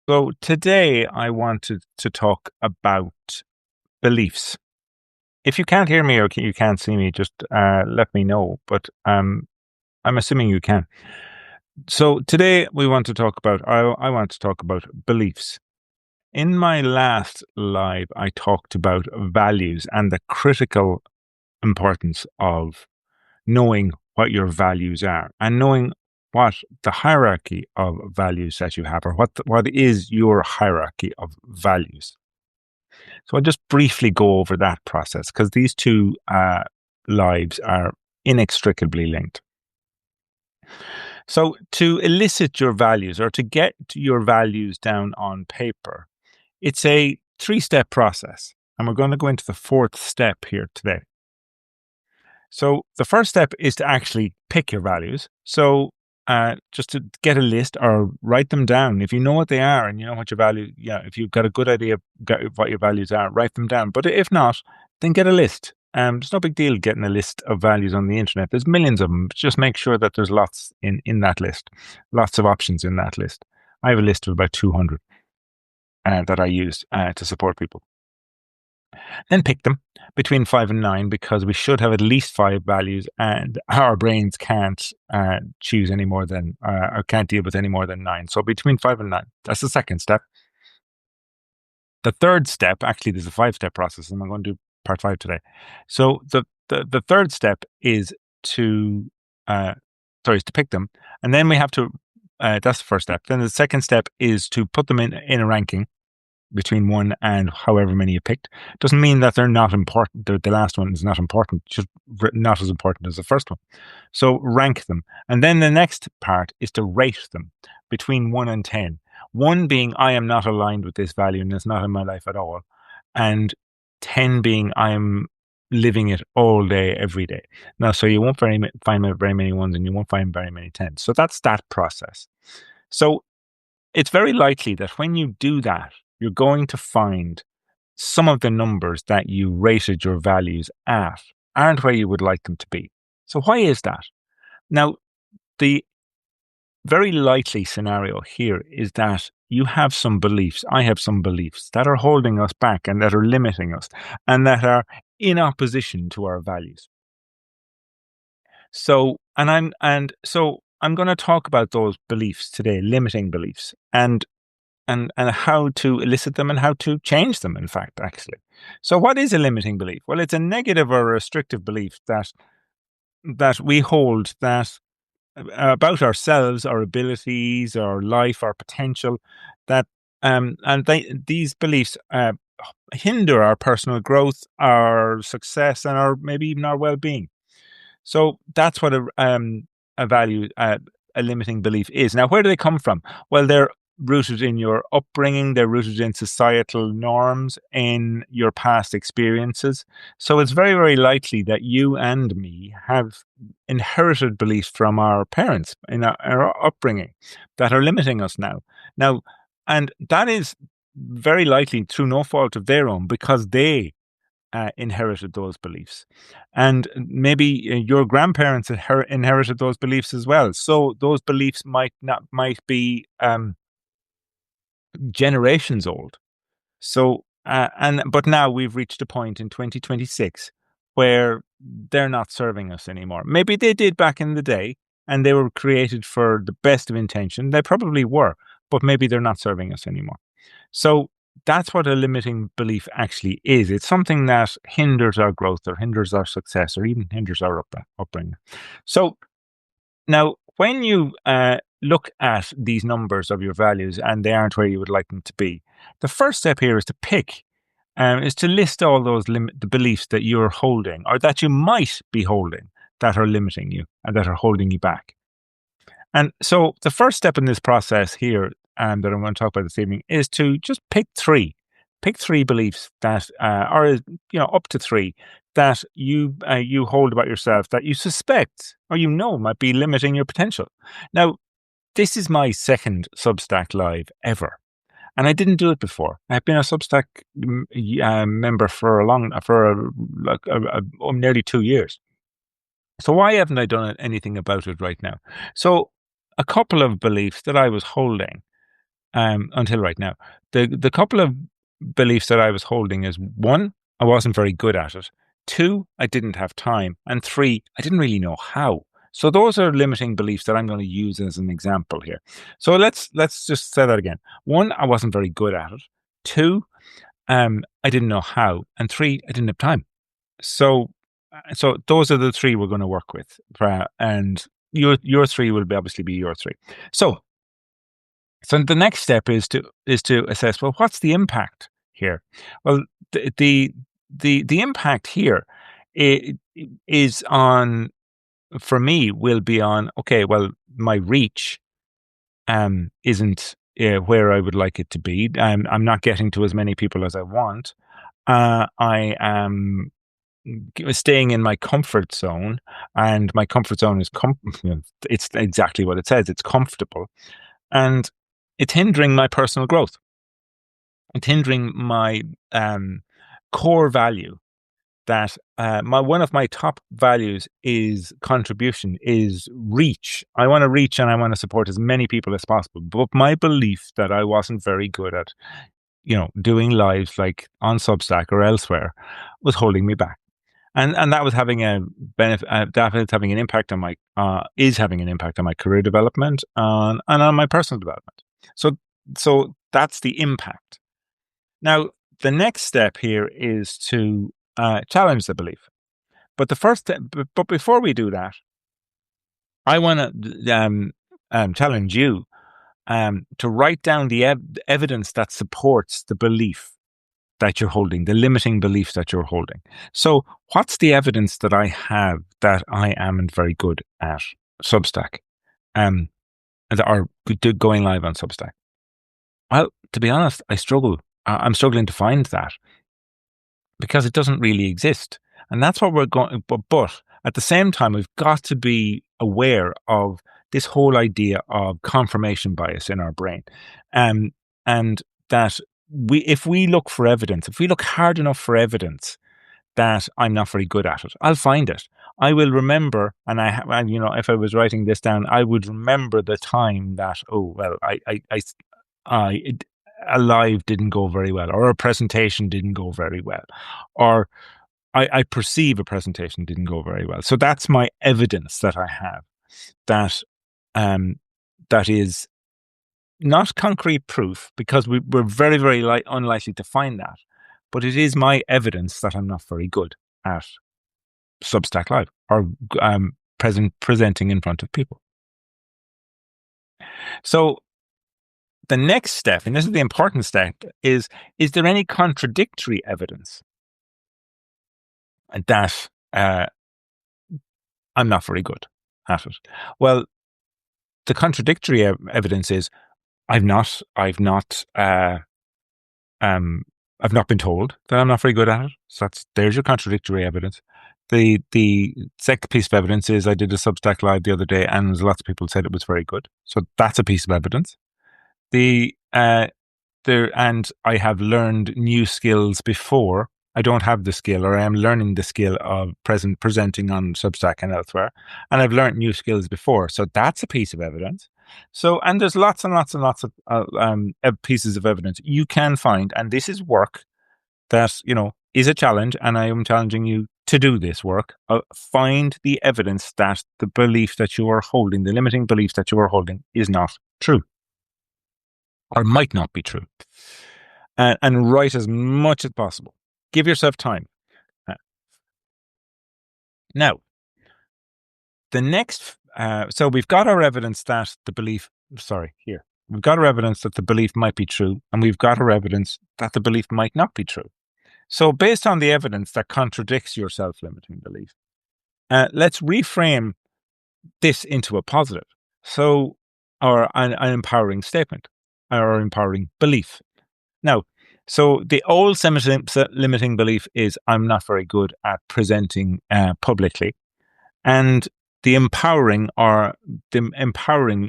So today I wanted to talk about beliefs. If you can't hear me or you can't see me, just let me know. But I'm assuming you can. So today we want to talk about. I want to talk about beliefs. In my last live, I talked about values and the critical importance of knowing what your values are and knowing what the hierarchy of values that you have, or what is your hierarchy of values. So I'll just briefly go over that process because these two lives are inextricably linked. So to elicit your values or to get your values down on paper, it's a three-step process. And we're going to go into the fourth step here today. So the first step is to actually pick your values. So just to get a list or write them down. If you know what they are and you know what your value, if you've got a good idea of what your values are, write them down. But if not, then get a list. It's no big deal getting a list of values on the internet. There's millions of them. Just make sure that there's lots in that list, lots of options in that list. I have a list of about 200 that I use to support people. Then pick them between 5 and 9 because we should have at least 5 values, and our brains can't choose any more than or can't deal with any more than 9. So between 5 and 9. That's the second step. The third step, actually, there's a 5-step process, and I'm going to do part 5 today. So the third step is to is to pick them, and then we have to. That's the first step. Then the second step is to put them in a ranking between 1 and however many you picked. Doesn't mean that they're not important. The last one is not important, just not as important as the first one. So rank them. And then the next part is to rate them between 1 and 10. 1 being I am not aligned with this value and it's not in my life at all. And 10 being I am living it all day, every day. Now, so you won't find very many 1s and you won't find very many 10s. So that's that process. So it's very likely that when you do that, you're going to find some of the numbers that you rated your values at aren't where you would like them to be. So why is that? Now, the very likely scenario here is that you have some beliefs, I have some beliefs that are holding us back and that are limiting us and that are in opposition to our values. So, I'm going to talk about those beliefs today, limiting beliefs, and how to elicit them and how to change them, in fact, actually. So what is a limiting belief? Well, it's a negative or restrictive belief that we hold that about ourselves, our abilities, our life, our potential, that these beliefs hinder our personal growth, our success, and our maybe even our well-being. So that's what a value, a limiting belief is. Now, where do they come from? Well, they're rooted in your upbringing, they're rooted in societal norms, in your past experiences. So it's very, very likely that you and me have inherited beliefs from our parents in our upbringing that are limiting us now. And that is very likely through no fault of their own because they inherited those beliefs, and maybe your grandparents inherited those beliefs as well. So those beliefs might be generations old. So but now we've reached a point in 2026 where they're not serving us anymore. Maybe they did back in the day, and they were created for the best of intention. They probably were, but maybe they're not serving us anymore. So that's what a limiting belief actually is. It's something that hinders our growth or hinders our success or even hinders our upbringing. So now, when you look at these numbers of your values and they aren't where you would like them to be, the first step here is to pick, is to list all those the beliefs that you're holding or that you might be holding that are limiting you and that are holding you back. And so the first step in this process here that I'm going to talk about this evening is to just pick 3. Pick 3 beliefs that are, up to 3 that you hold about yourself that you suspect or might be limiting your potential. Now, this is my second Substack live ever, and I didn't do it before. I've been a Substack member for nearly 2 years. So why haven't I done anything about it right now? So a couple of beliefs that I was holding until right now. The couple of beliefs that I was holding is: one, I wasn't very good at it; two, I didn't have time; and three, I didn't really know how. So those are limiting beliefs that I'm going to use as an example here. So let's just say that again. One, I wasn't very good at it; two, I didn't know how; and three, I didn't have time. So those are the three we're going to work with, and your three will obviously be your three. So the next step is to assess, well, what's the impact here? Well, the impact here is on, for me, will be on, okay, well, my reach isn't where I would like it to be. I'm not getting to as many people as I want. I am staying in my comfort zone, and my comfort zone is it's exactly what it says. It's comfortable, and it's hindering my personal growth. It's hindering my core value. That my one of my top values is contribution, is reach. I want to reach and I want to support as many people as possible. But my belief that I wasn't very good at, doing lives like on Substack or elsewhere, was holding me back. And that was having a benefit. That is having an impact on my is having an impact on my career development, and on my personal development. So that's the impact. Now, the next step here is to challenge the belief. But but before we do that, I want to challenge you to write down the evidence that supports the belief that you're holding, the limiting beliefs that you're holding. So, what's the evidence that I have that I amn't very good at Substack, or going live on Substack? Well, to be honest, I struggle. I'm struggling to find that, because it doesn't really exist. And that's what we're going, but at the same time, we've got to be aware of this whole idea of confirmation bias in our brain. And that if we look for evidence, if we look hard enough for evidence that I'm not very good at it, I'll find it. I will remember, and if I was writing this down, I would remember the time that, oh, well, a live didn't go very well, or a presentation didn't go very well, or I perceive a presentation didn't go very well. So that's my evidence that I have, that that is not concrete proof, because we're very, very unlikely to find that, but it is my evidence that I'm not very good at Substack Live, or presenting in front of people. So the next step, and this is the important step, is there any contradictory evidence that I'm not very good at it? Well, the contradictory evidence is I've not been told that I'm not very good at it. So there's your contradictory evidence. The second piece of evidence is I did a Substack Live the other day, and lots of people said it was very good. So that's a piece of evidence. And I have learned new skills before. I don't have the skill, or I am learning the skill of presenting on Substack and elsewhere. And I've learned new skills before. So that's a piece of evidence. So, and there's lots and lots and lots of pieces of evidence you can find. And this is work that, is a challenge. And I am challenging you to do this work. Find the evidence that the belief that you are holding, the limiting belief that you are holding, is not true, or might not be true. And write as much as possible. Give yourself time. Now, the next, so we've got our evidence that the belief, we've got our evidence that the belief might be true, and we've got our evidence that the belief might not be true. So based on the evidence that contradicts your self-limiting belief, let's reframe this into a positive. So, or an empowering statement, or empowering belief. Now, so the old limiting belief is I'm not very good at presenting publicly. And the empowering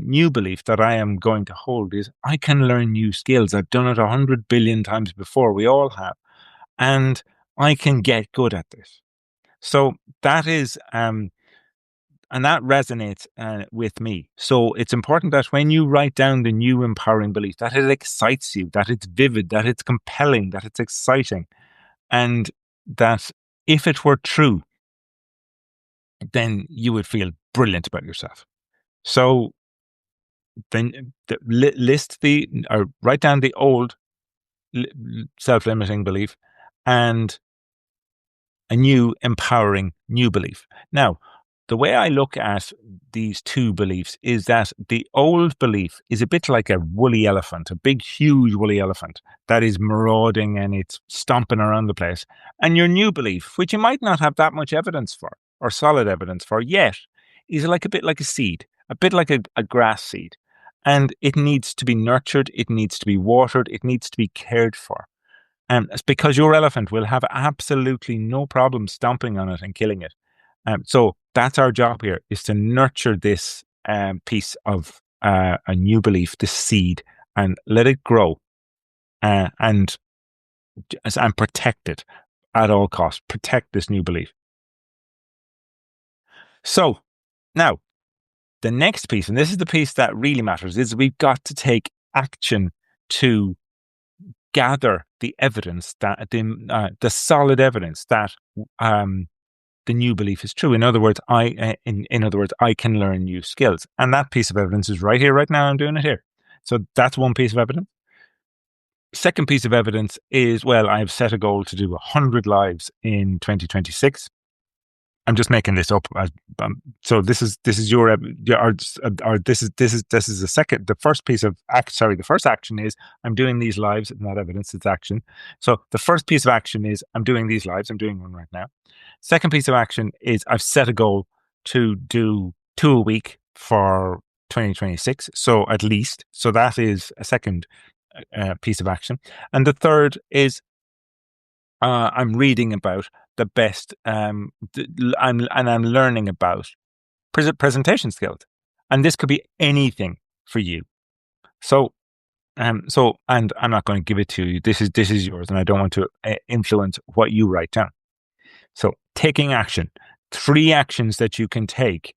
new belief that I am going to hold is I can learn new skills. I've done it 100 billion times before. We all have. And I can get good at this. So that is and that resonates with me. So it's important that when you write down the new empowering belief, that it excites you, that it's vivid, that it's compelling, that it's exciting, and that if it were true, then you would feel brilliant about yourself. So then write down the old self-limiting belief and a new empowering new belief. Now, the way I look at these two beliefs is that the old belief is a bit like a woolly elephant, a big, huge woolly elephant that is marauding and it's stomping around the place. And your new belief, which you might not have that much evidence for or solid evidence for yet, is like a bit like a seed, a bit like a grass seed. And it needs to be nurtured, it needs to be watered, it needs to be cared for. It's because your elephant will have absolutely no problem stomping on it and killing it. So that's our job here, is to nurture this piece of a new belief, this seed, and let it grow and protect it at all costs. Protect this new belief. So now, the next piece, and this is the piece that really matters, is we've got to take action to gather the evidence that the solid evidence that the new belief is true. In other words, I can learn new skills, and that piece of evidence is right here, right now. I'm doing it here. So that's one piece of evidence. Second piece of evidence is, well, I've set a goal to do 100 lives in 2026. I'm just making this up. So this is your or this is the second. The first piece of the first action is I'm doing these lives, not evidence, it's action. So the first piece of action is I'm doing these lives. I'm doing one right now. Second piece of action is I've set a goal to do 2 a week for 2026. So at least, so that is a second piece of action. And the third is I'm reading about the best. I'm learning about presentation skills, and this could be anything for you. So, and I'm not going to give it to you. This is yours, and I don't want to influence what you write down. So, taking action. 3 actions that you can take,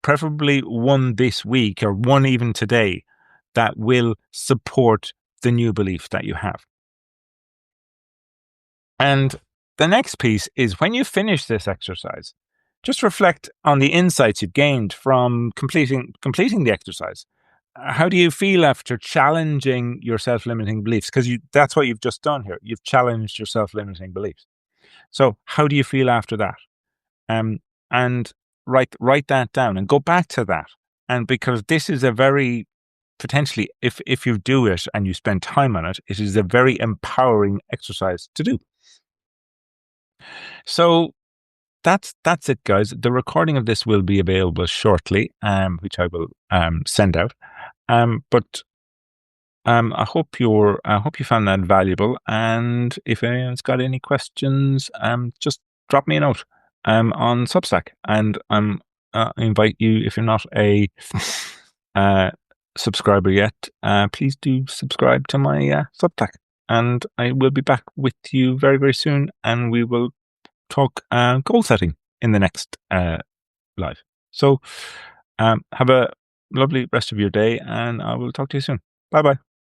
preferably one this week or one even today, that will support the new belief that you have. And the next piece is when you finish this exercise, just reflect on the insights you've gained from completing the exercise. How do you feel after challenging your self-limiting beliefs? Because that's what you've just done here. You've challenged your self-limiting beliefs. So how do you feel after that? And write that down and go back to that. And because this is a very potentially, if you do it and you spend time on it, it is a very empowering exercise to do. So that's it, guys. The recording of this will be available shortly, which I will send out. But I hope you found that valuable. And if anyone's got any questions, just drop me a note on Substack, and I invite you, if you're not a subscriber yet, please do subscribe to my Substack, and I will be back with you very, very soon, and we will talk goal setting in the next live. So have a lovely rest of your day, and I will talk to you soon. Bye bye.